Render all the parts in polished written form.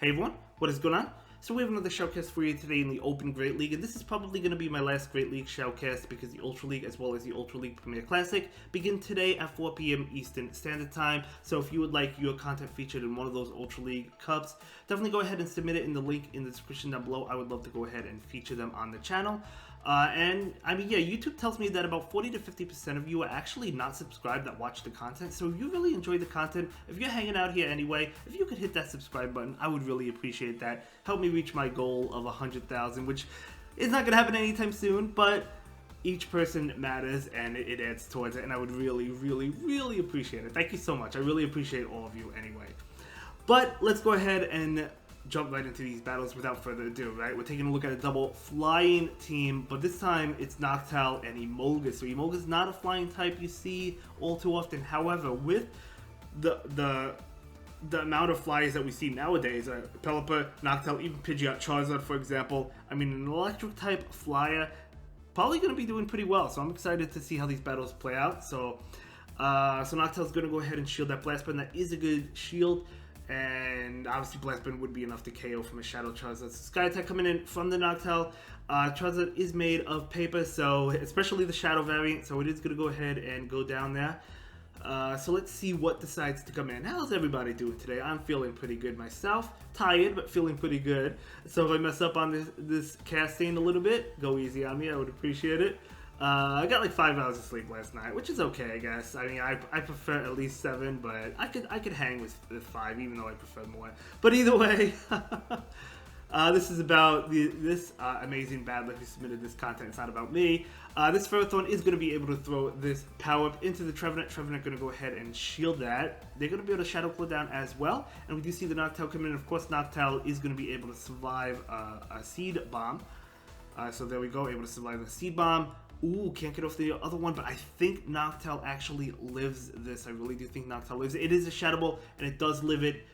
Hey everyone, what is going on? So we have another shoutcast for you today in the Open Great League, and this is probably going to be my last Great League shoutcast because the Ultra League as well as the Ultra League Premier Classic begin today at 4 p.m. Eastern Standard Time. So if you would like your content featured in one of those Ultra League Cups, definitely go ahead and submit it in the link in the description down below. I would love to go ahead and feature them on the channel. And I mean, yeah, YouTube tells me that about 40 to 50% of you are actually not subscribed that watch the content. So if you really enjoy the content, if you're hanging out here anyway, if you could hit that subscribe button, I would really appreciate that. Help me reach my goal of 100,000, which is not going to happen anytime soon, but each person matters and it adds towards it. And I would really, really, really appreciate it. Thank you so much. I really appreciate all of you anyway. But let's go ahead and jump right into these battles without further ado, right? We're taking a look at a double flying team, but this time it's Noctowl and Emolga. So Emolga's not a flying type you see all too often. However, with the amount of flyers that we see nowadays, Pelipper, Noctowl, even Pidgeot, Charizard, for example, I mean, an electric type flyer probably going to be doing pretty well. So I'm excited to see how these battles play out. So Noctowl's going to go ahead and shield that Blast Burn. That is a good shield. And obviously Blast Burn would be enough to KO from a Shadow Charizard. Sky Attack coming in from the Noctowl. Charizard is made of paper, so especially the Shadow variant, so it is going to go ahead and go down there. So let's see what decides to come in. How's everybody doing today? I'm feeling pretty good myself. Tired, but feeling pretty good. So if I mess up on this casting a little bit, go easy on me. I would appreciate it. I got like 5 hours of sleep last night, which is okay, I guess. I mean, I prefer at least 7, but I could hang with 5, even though I prefer more. But either way, this is about this amazing battler who submitted this content. It's not about me. This Ferrothorn is going to be able to throw this power-up into the Trevenant. Trevenant going to go ahead and shield that. They're going to be able to Shadow Claw down as well. And we do see the Noctowl come in. Of course, Noctowl is going to be able to survive a Seed Bomb. So there we go, able to survive the Seed Bomb. Ooh, can't get off the other one, but I think Noctowl actually lives this. I really do think Noctowl lives it. It is a Shadow Ball, and it does live it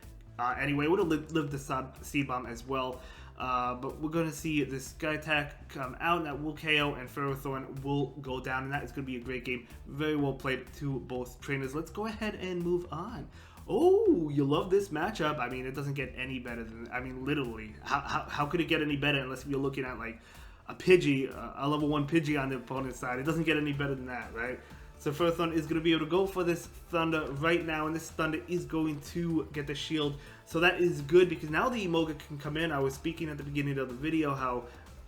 anyway. It would have lived the Seed Bomb as well. But we're going to see this Sky Attack come out, and that will KO, and Ferrothorn will go down, and that is going to be a great game. Very well played to both trainers. Let's go ahead and move on. Oh, you love this matchup. I mean, it doesn't get any better than, I mean, literally. How could it get any better unless you're looking at, like, a Pidgey, a level 1 Pidgey on the opponent's side? It doesn't get any better than that, right? So Ferrothorn is going to be able to go for this Thunder right now, and this Thunder is going to get the shield. So that is good because now the Emolga can come in. I was speaking at the beginning of the video how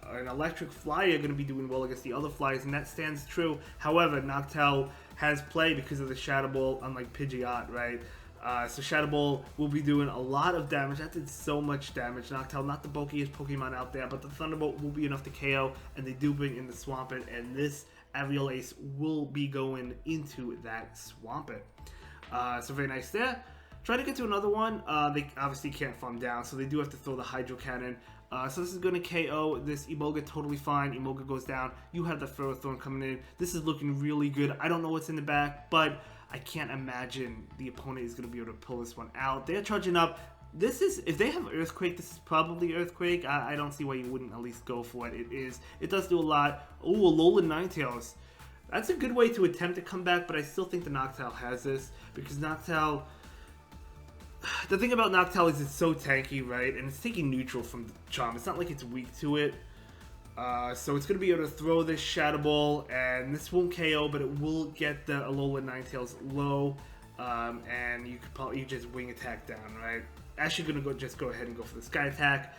an electric flyer going to be doing well against the other flyers, and that stands true. However, Noctowl has play because of the Shadow Ball, unlike Pidgeot, right? So Shadow Ball will be doing a lot of damage. That did so much damage. Noctowl, not the bulkiest Pokemon out there, but the Thunderbolt will be enough to KO, and they do bring in the Swampert, and this Aerial Ace will be going into that Swampert. So very nice there. Try to get to another one. They obviously can't farm down, so they do have to throw the Hydro Cannon. So this is going to KO this Emolga totally fine. Emolga goes down. You have the Ferrothorn coming in. This is looking really good. I don't know what's in the back, but I can't imagine the opponent is going to be able to pull this one out. They're charging up. This is, if they have Earthquake, this is probably Earthquake. I don't see why you wouldn't at least go for it. It does do a lot. Oh, Alolan Ninetales. That's a good way to attempt to come back, but I still think the Noctowl has this because Noctowl, the thing about Noctowl is it's so tanky, right? And it's taking neutral from the Charm. It's not like it's weak to it. So it's going to be able to throw this Shadow Ball, and this won't KO, but it will get the Alolan Ninetales low, and you could probably just wing attack down, right? Actually going to just go ahead and go for the Sky Attack,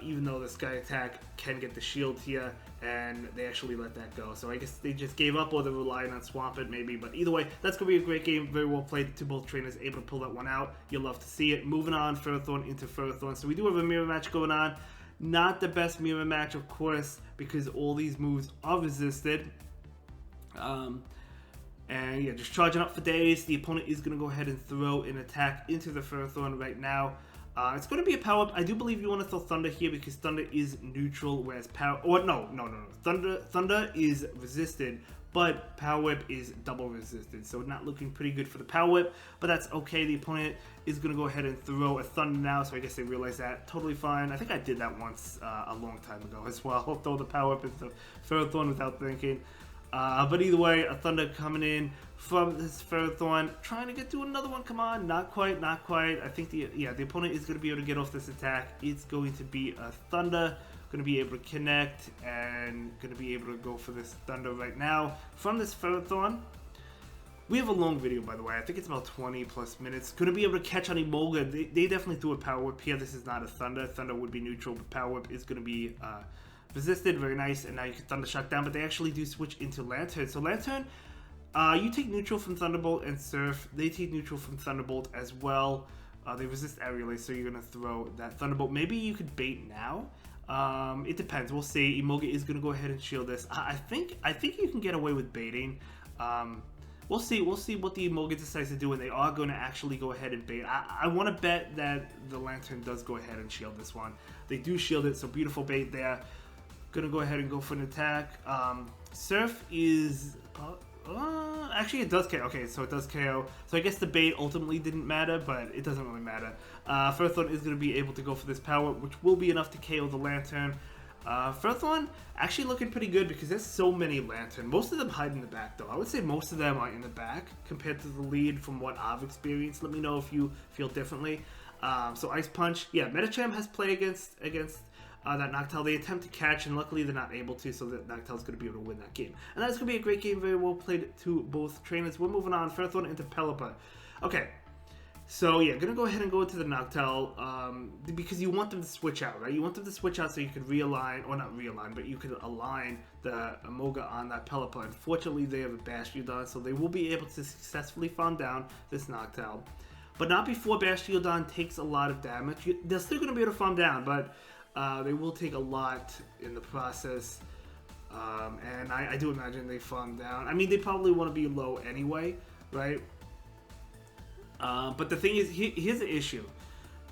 even though the Sky Attack can get the shield here, and they actually let that go. So I guess they just gave up, or they're relying on Swampert maybe, but either way, that's going to be a great game. Very well played to both trainers, able to pull that one out. You'll love to see it. Moving on, Ferrothorn into Ferrothorn. So we do have a mirror match going on. Not the best mirror match, of course, because all these moves are resisted. And yeah, just charging up for days. The opponent is going to go ahead and throw an attack into the Ferrothorn right now. It's going to be a power-up. I do believe you want to throw Thunder here because Thunder is neutral, whereas Power... Or no. Thunder is resisted, but Power Whip is double resisted. So not looking pretty good for the Power Whip, but that's okay. The opponent is going to go ahead and throw a Thunder now, so I guess they realize that. Totally fine. I think I did that once a long time ago as well. I'll throw the Power Whip into Ferrothorn without thinking. But either way, a Thunder coming in from this Ferrothorn, trying to get to another one. Come on, not quite, not quite. I think the opponent is going to be able to get off this attack. It's going to be a Thunder, going to be able to connect and going to be able to go for this Thunder right now from this Ferrothorn. We have a long video, by the way. I think it's about 20 plus minutes. Going to be able to catch on Emolga. They definitely threw a Power Whip here. This is not a Thunder. Thunder would be neutral, but Power Whip is going to be resisted. Very nice. And now you can Thunder Shock down, but they actually do switch into Lantern. So Lantern, you take neutral from Thunderbolt and Surf. They take neutral from Thunderbolt as well. They resist Aerial Ace, so you're going to throw that Thunderbolt. Maybe you could bait now. It depends. We'll see. Emolga is going to go ahead and shield this. I think you can get away with baiting. We'll see what the Emolga decides to do, and they are going to actually go ahead and bait. I want to bet that the Lantern does go ahead and shield this one. They do shield it, so beautiful bait there. Going to go ahead and go for an attack. Surf is... actually, it does KO. Okay, so it does KO. So I guess the bait ultimately didn't matter, but it doesn't really matter. Ferrothorn is going to be able to go for this power, which will be enough to KO the Lantern. Ferrothorn actually looking pretty good because there's so many Lantern. Most of them hide in the back, though. I would say most of them are in the back compared to the lead from what I've experienced. Let me know if you feel differently. So Ice Punch. Yeah, Medicham has play against that Noctowl. They attempt to catch, and luckily they're not able to, so that Noctowl's going to be able to win that game. And that's going to be a great game, very well played to both trainers. We're moving on. Ferrothorn into Pelipper. Okay. So yeah, gonna go ahead and go into the Noctowl because you want them to switch out, right? You want them to switch out so you could realign, or not realign, but you could align the Emolga on that Pelipper. Unfortunately, they have a Bastiodon, so they will be able to successfully farm down this Noctowl, but not before Bastiodon takes a lot of damage. They're still gonna be able to farm down, but they will take a lot in the process. And I do imagine they farm down. I mean, they probably want to be low anyway, right? But the thing is, here's the issue.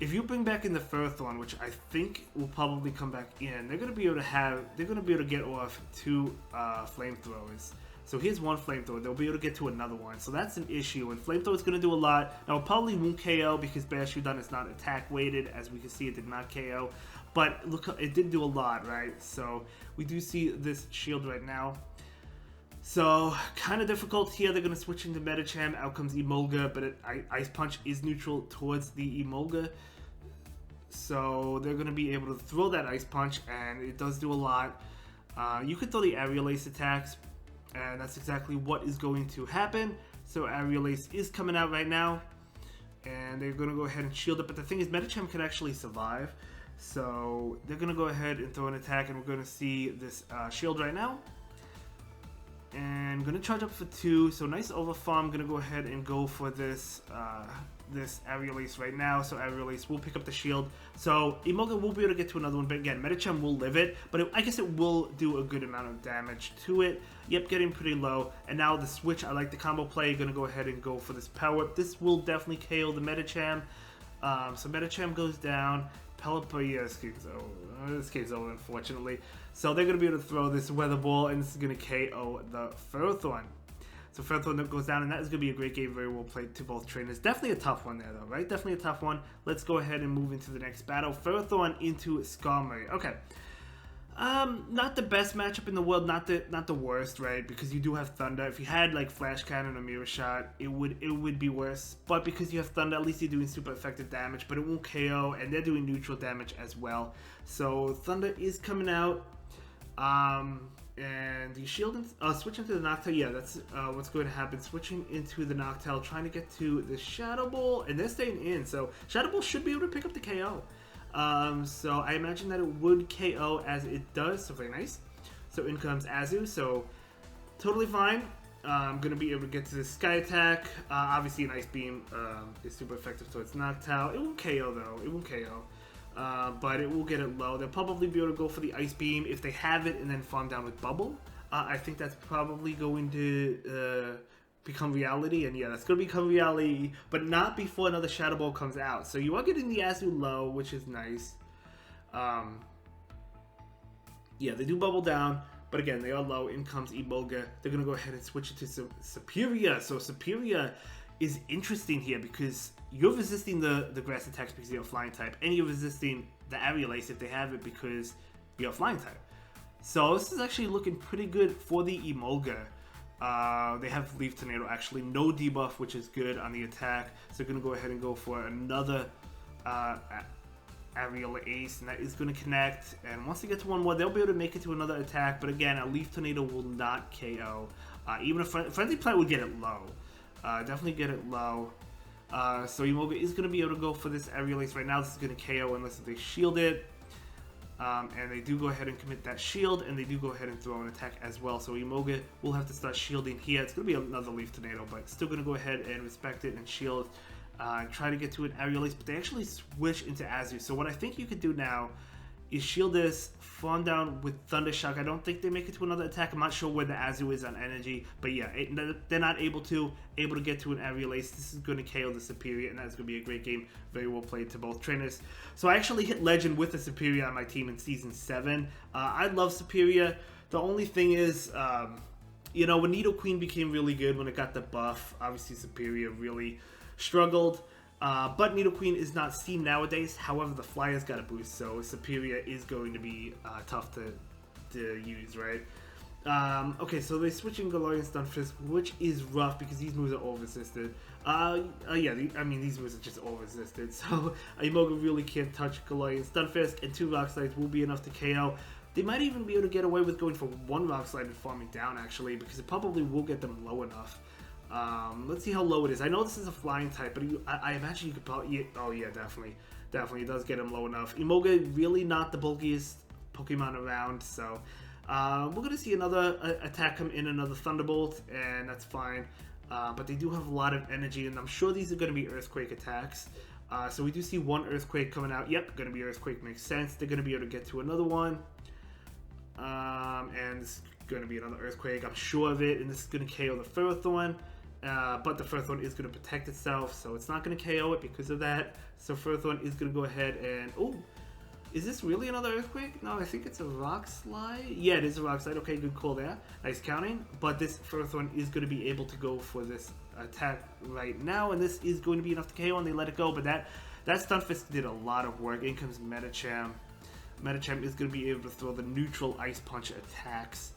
If you bring back in the Ferrothorn, which I think will probably come back in, they're gonna be able to get off 2 flamethrowers. So here's one flamethrower. They'll be able to get to another one. So that's an issue. And flamethrower is gonna do a lot. Now it probably won't KO because Bastiodon is not attack weighted, as we can see. It did not KO, but look, it did do a lot, right? So we do see this shield right now. So, kind of difficult here. They're going to switch into Medicham. Out comes Emolga, but Ice Punch is neutral towards the Emolga. So, they're going to be able to throw that Ice Punch, and it does do a lot. You could throw the Aerial Ace attacks, and that's exactly what is going to happen. So, Aerial Ace is coming out right now, and they're going to go ahead and shield it. But the thing is, Medicham can actually survive. So, they're going to go ahead and throw an attack, and we're going to see this shield right now. And gonna charge up for 2, so nice overfarm. Gonna go ahead and go for this this Aerial Ace right now. So Aerial Ace will pick up the shield. So Emolga will be able to get to another one, but again, Medicham will live it. But I guess it will do a good amount of damage to it. Yep, getting pretty low. And now the switch, I like the combo play. Gonna go ahead and go for this Power Whip. This will definitely KO the Medicham. So Medicham goes down. Pelipper, yeah, this game's over, unfortunately. So they're going to be able to throw this Weather Ball, and this is going to KO the Ferrothorn. So Ferrothorn goes down, and that is going to be a great game, very well played to both trainers. Definitely a tough one there, though, right? Definitely a tough one. Let's go ahead and move into the next battle. Ferrothorn into Skarmory. Okay. Not the best matchup in the world, not the worst, right? Because you do have Thunder. If you had like Flash Cannon or Mirror Shot, it would be worse. But because you have Thunder, at least you're doing super effective damage, but it won't KO, and they're doing neutral damage as well. So Thunder is coming out. And you shield switch into the Noctowl. Yeah, that's what's going to happen. Switching into the Noctowl, trying to get to the Shadow Ball, and they're staying in. So Shadow Ball should be able to pick up the KO. So I imagine that it would KO as it does, so very nice. So in comes Azu, so totally fine. I'm going to be able to get to the Sky Attack. Obviously an Ice Beam is super effective towards Noctowl. It won't KO though, it won't KO. But it will get it low. They'll probably be able to go for the Ice Beam if they have it and then farm down with Bubble. I think that's probably going to become reality, and yeah, that's going to become reality, but not before another Shadow Ball comes out. So you are getting the Azu low, which is nice. Yeah, they do bubble down, but again, they are low. In comes Emolga. They're going to go ahead and switch it to Superior. So Superior is interesting here because you're resisting the grass attacks because you're a flying type, and you're resisting the Aerial Ace if they have it because you're a flying type. So this is actually looking pretty good for the Emolga. They have Leaf Tornado, actually no debuff, which is good on the attack. So they're going to go ahead and go for another Aerial Ace, and that is going to connect. And once they get to one more, they'll be able to make it to another attack. But again, a Leaf Tornado will not KO. Even a Frenzy Plant would get it low. Definitely get it low. So Emolga is going to be able to go for this Aerial Ace right now. This is going to KO unless they shield it. And they do go ahead and commit that shield, and they do go ahead and throw an attack as well. So Emolga will have to start shielding here. It's going to be another Leaf Tornado, but still going to go ahead and respect it and shield. And try to get to an Aerial Ace, but they actually switch into Azu. So what I think you could do now is shield this, farm down with Thunder Shock. I don't think they make it to another attack. I'm not sure where the Azu is on energy, but yeah, they're not able to get to an Aerial Ace. This is going to KO the Superior, and that's going to be a great game. Very well played to both trainers. So I actually hit Legend with a Superior on my team in Season 7. I love Superior. The only thing is, you know, when Nidoqueen became really good when it got the buff, obviously Superior really struggled. But Nidoqueen is not Steam nowadays. However, the FLIERS got a boost, so Superior is going to be tough to use, right? Okay, so they switch in Galarian Stunfisk, which is rough because these moves are all resisted. Yeah, I mean, these moves are just all resisted. So Emolga really can't touch Galarian Stunfisk, and 2 Rock Slides will be enough to KO. They might even be able to get away with going for 1 Rock Slide and farming down, actually, because it probably will get them low enough. Let's see how low it is. I know this is a flying type, but I imagine you could probably... Oh yeah, definitely. It does get him low enough. Emolga really not the bulkiest Pokemon around, so we're going to see another attack come in, another Thunderbolt, and that's fine. But they do have a lot of energy, and I'm sure these are going to be Earthquake attacks. So we do see 1 Earthquake coming out. Yep, going to be Earthquake, makes sense. They're going to be able to get to another one. And this is going to be another Earthquake, I'm sure of it, and this is going to KO the Ferrothorn. But the Ferrothorn is going to protect itself, so it's not going to KO it because of that. So Ferrothorn is going to go ahead and... Oh, is this really another Earthquake? No, I think it's a Rock Slide. Yeah, it is a Rock Slide. Okay, good call there. Nice counting. But this Ferrothorn is going to be able to go for this attack right now, and this is going to be enough to KO, and they let it go. But that Stunfisk did a lot of work. In comes Medicham. Medicham is going to be able to throw the neutral Ice Punch attacks.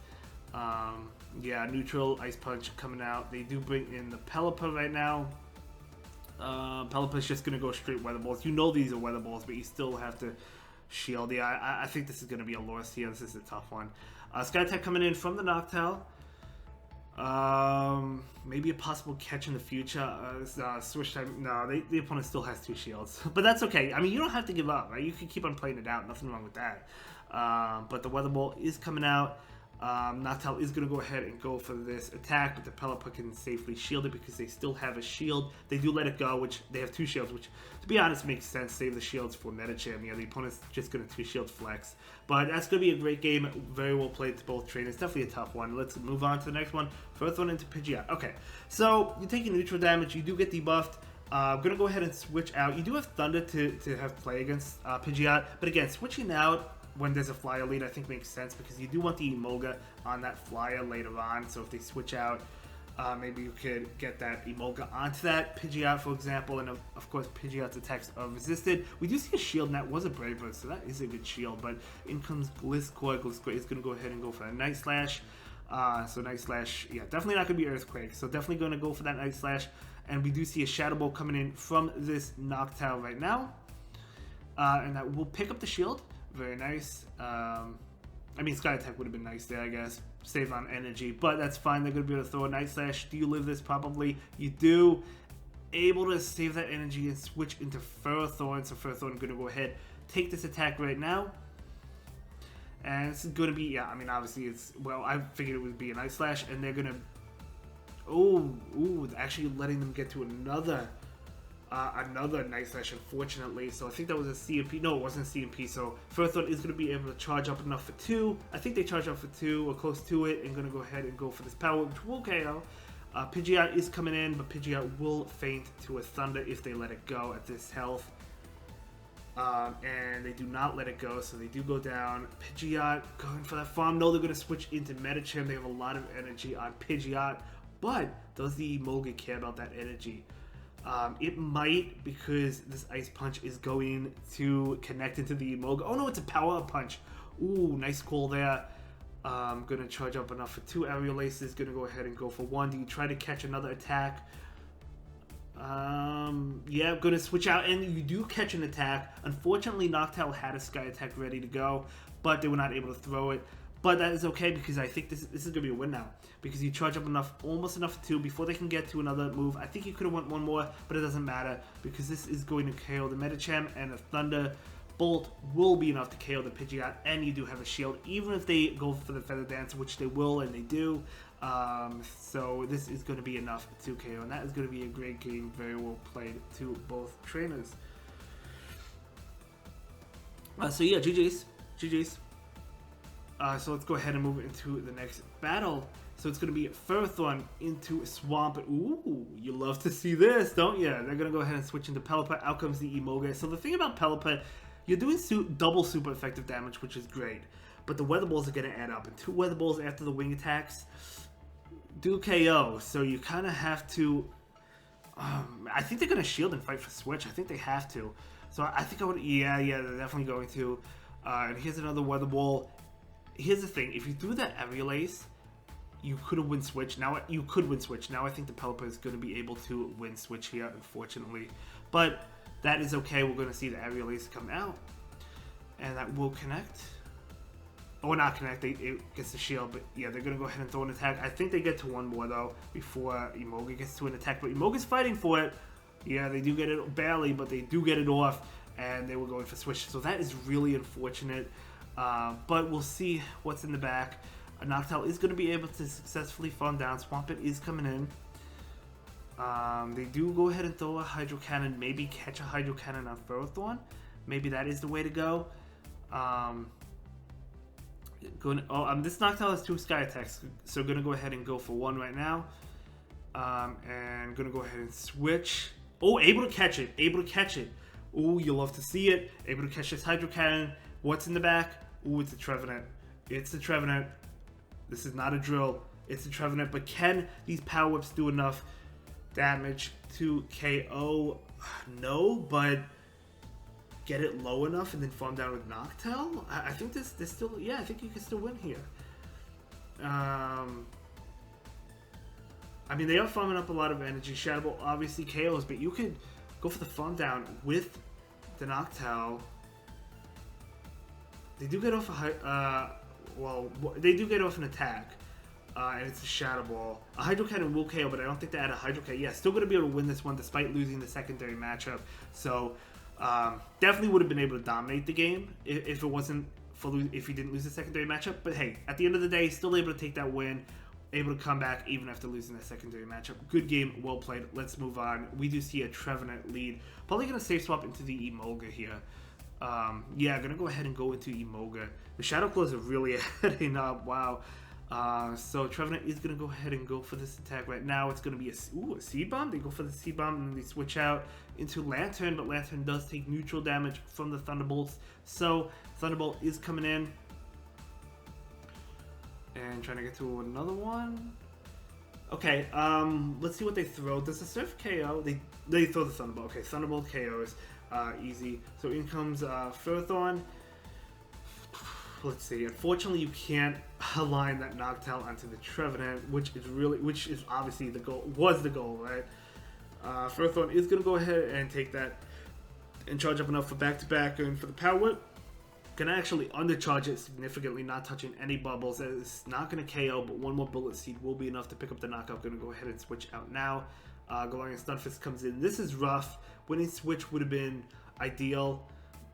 Yeah, neutral Ice Punch coming out. They do bring in the Pelipper right now. Pelipper's just going to go straight Weather Balls. You know these are Weather Balls, but you still have to shield. Yeah, I think this is going to be a loss here. This is a tough one. Sky Attack coming in from the Noctowl. Maybe a possible catch in the future. Switch time. No, the opponent still has 2 shields. But that's okay. I mean, you don't have to give up, right? You can keep on playing it out. Nothing wrong with that. But the Weather Ball is coming out. Noctowl is going to go ahead and go for this attack, but the Pelipper can safely shield it because they still have a shield. They do let it go, which they have 2 shields, which, to be honest, makes sense. Save the shields for Medicham. Yeah, the opponent's just going to 2 shield flex. But that's going to be a great game. Very well played to both trainers. Definitely a tough one. Let's move on to the next one. Ferrothorn into Pidgeot. Okay, so you're taking neutral damage. You do get debuffed. I'm going to go ahead and switch out. You do have Thunder to have play against Pidgeot, but again, switching out when there's a Flyer lead I think makes sense because you do want the Emolga on that Flyer later on. So if they switch out, maybe you could get that Emolga onto that Pidgeot, for example, and of course Pidgeot's attacks are resisted. We do see a shield, and that was a Brave Bird, so that is a good shield, but in comes Gliscor. Gliscor is going to go ahead and go for a Night Slash. So Night Slash, yeah, definitely not going to be Earthquake, so definitely going to go for that Night Slash, and we do see a Shadow Ball coming in from this Noctowl right now, and that will pick up the shield. Very nice. I mean, Sky Attack would have been nice there, I guess. Save on energy, but that's fine. They're going to be able to throw a Night Slash. Do you live this? Probably. You do. Able to save that energy and switch into Ferrothorn. So Ferrothorn going to go ahead, take this attack right now. And it's going to be, yeah, I mean, obviously it's, well, I figured it would be a Night Slash, and they're going to, actually letting them get to another Night Slash, unfortunately. So I think that was a CMP. No, it wasn't a CMP. So Ferrothorn is going to be able to charge up enough for 2. I think they charge up for 2 or close to it, and going to go ahead and go for this power, which will KO. Pidgeot is coming in, but Pidgeot will faint to a Thunder if they let it go at this health. And they do not let it go, so they do go down. Pidgeot going for that farm. No, they're going to switch into Medicham. They have a lot of energy on Pidgeot, but does the Emolga care about that energy? It might, because this Ice Punch is going to connect into the Emolga. Oh no, it's a Power Punch. Ooh, nice call there. Gonna charge up enough for 2 aerial aces. Gonna go ahead and go for 1. Do you try to catch another attack? Yeah, gonna switch out, and you do catch an attack. Unfortunately, Noctowl had a Sky Attack ready to go, but they were not able to throw it. But that is okay, because I think this is gonna be a win now, because you charge up enough, almost enough for 2 before they can get to another move. I think you could have went 1 more, but it doesn't matter, because this is going to KO the Medicham, and a Thunderbolt will be enough to KO the Pidgeot, and you do have a shield, even if they go for the Feather Dance, which they will, and they do. So this is going to be enough to KO, and that is going to be a great game, very well played to both trainers. So yeah, GG's. So let's go ahead and move into the next battle. So it's going to be Ferrothorn into Swamp. Ooh, you love to see this, don't you? They're going to go ahead and switch into Pelipper. Out comes the Emolga. So the thing about Pelipper, you're doing double super effective damage, which is great. But the Weather Balls are going to add up. And 2 Weather Balls after the wing attacks do KO. So you kind of have to... I think they're going to shield and fight for Switch. I think they have to. So I think I would... Yeah, they're definitely going to. And here's another Weather Ball. Here's the thing. If you threw that Aerial Ace, you could have win Switch. Now you could win Switch. Now I think the Pelipper is going to be able to win Switch here, unfortunately. But that is okay. We're going to see the Aerial Ace come out. And that will connect. Oh, not connect. It gets the shield. But yeah, they're going to go ahead and throw an attack. I think they get to 1 more, though, before Emolga gets to an attack. But Emolga's fighting for it. Yeah, they do get it barely, but they do get it off. And they were going for Switch. So that is really unfortunate. But we'll see what's in the back. Noctowl is going to be able to successfully farm down. Swampert is coming in. They do go ahead and throw a Hydro Cannon. Maybe catch a Hydro Cannon on Ferrothorn. Maybe that is the way to go. This Noctowl has 2 Sky Attacks. So going to go ahead and go for 1 right now. And going to go ahead and switch. Oh, able to catch it. Oh, you'll love to see it. Able to catch this Hydro Cannon. What's in the back? Oh, it's a Trevenant. This is not a drill. It's a Trevenant. But can these Power Whips do enough damage to KO? No, but get it low enough and then farm down with Noctowl? I think this still... Yeah, I think you can still win here. I mean, they are farming up a lot of energy. Shadow Ball obviously KOs, but you could go for the farm down with the Noctowl. They do get off they do get off an attack, and it's a Shadow Ball. A Hydro Cannon will KO, but I don't think they add a Hydro Cannon. Yeah, still going to be able to win this one despite losing the secondary matchup. So definitely would have been able to dominate the game if it wasn't if he didn't lose the secondary matchup. But hey, at the end of the day, still able to take that win. Able to come back even after losing the secondary matchup. Good game, well played. Let's move on. We do see a Trevenant lead. Probably going to safe swap into the Emolga here. Yeah, going to go ahead and go into Emolga. The Shadow Claws are really heading up. Wow. So Trevenant is going to go ahead and go for this attack right now. It's going to be a Seed Bomb. They go for the Seed Bomb and then they switch out into Lantern. But Lantern does take neutral damage from the Thunderbolts. So Thunderbolt is coming in. And trying to get to another one. Okay, let's see what they throw. Does the Surf KO? They throw the Thunderbolt. Okay, Thunderbolt KOs. Easy. So in comes Ferrothorn. Let's see. Unfortunately, you can't align that Noctowl onto the Trevenant, which is obviously the goal. Was the goal, right? Ferrothorn is gonna go ahead and take that and charge up enough for back-to-back and for the Power Whip. Gonna actually undercharge it significantly, not touching any bubbles. It's not gonna KO, but 1 more Bullet Seed will be enough to pick up the knockout. Gonna go ahead and switch out now. Galarian Stunfisk comes in. This is rough. Winning Switch would have been ideal,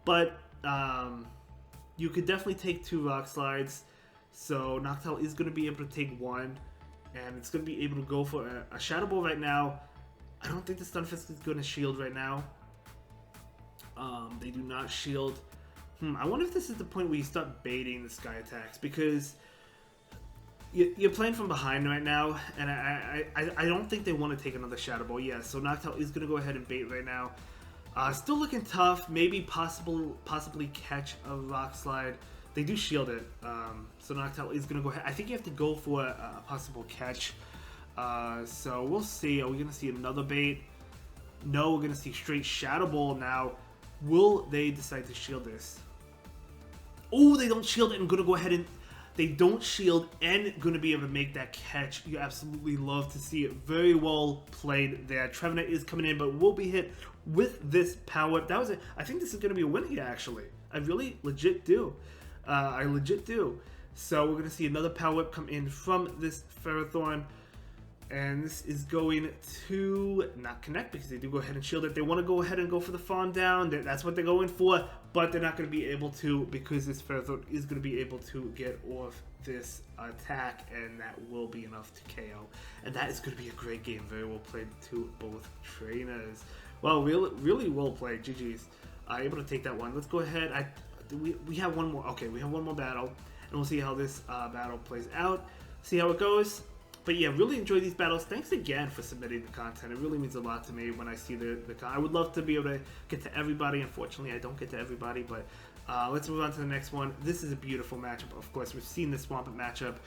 but you could definitely take 2 Rock Slides. So Noctowl is gonna be able to take 1, and it's gonna be able to go for a Shadow Ball right now. I don't think the Stunfisk is gonna shield right now. They do not shield. I wonder if this is the point where you start baiting the Sky Attacks, because you're playing from behind right now, and I don't think they want to take another Shadow Ball. Yeah, so Noctowl is going to go ahead and bait right now. Still looking tough. Maybe possibly catch a Rock Slide. They do shield it, so Noctowl is going to go ahead. I think you have to go for a possible catch. So we'll see. Are we going to see another bait? No, we're going to see straight Shadow Ball now. Will they decide to shield this? Oh, they don't shield it. I'm going to go ahead and... They don't shield and going to be able to make that catch. You absolutely love to see it. Very well played there. Trevenant is coming in, but will be hit with this power up. That was it. I think this is going to be a win here, actually. I really legit do. I legit do. So we're going to see another power up come in from this Ferrothorn. And this is going to not connect because they do go ahead and shield it. They want to go ahead and go for the farm down. That's what they're going for, but they're not going to be able to because this Ferrothorn is going to be able to get off this attack, and that will be enough to KO. And that is going to be a great game. Very well played to both trainers. Well, really well played. GG's. Able to take that one. Let's go ahead. We have one more. Okay, we have one more battle, and we'll see how this battle plays out. See how it goes. But yeah, really enjoy these battles. Thanks again for submitting the content. It really means a lot to me when I see the I would love to be able to get to everybody. Unfortunately, I don't get to everybody, but let's move on to the next one. This is a beautiful matchup. Of course, we've seen the Swampert matchup.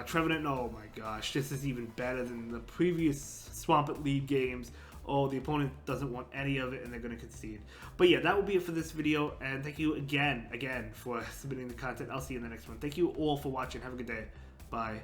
Trevenant, oh my gosh, this is even better than the previous Swampert League games. Oh, the opponent doesn't want any of it, and they're going to concede. But yeah, that will be it for this video, and thank you again for submitting the content. I'll see you in the next one. Thank you all for watching. Have a good day. Bye.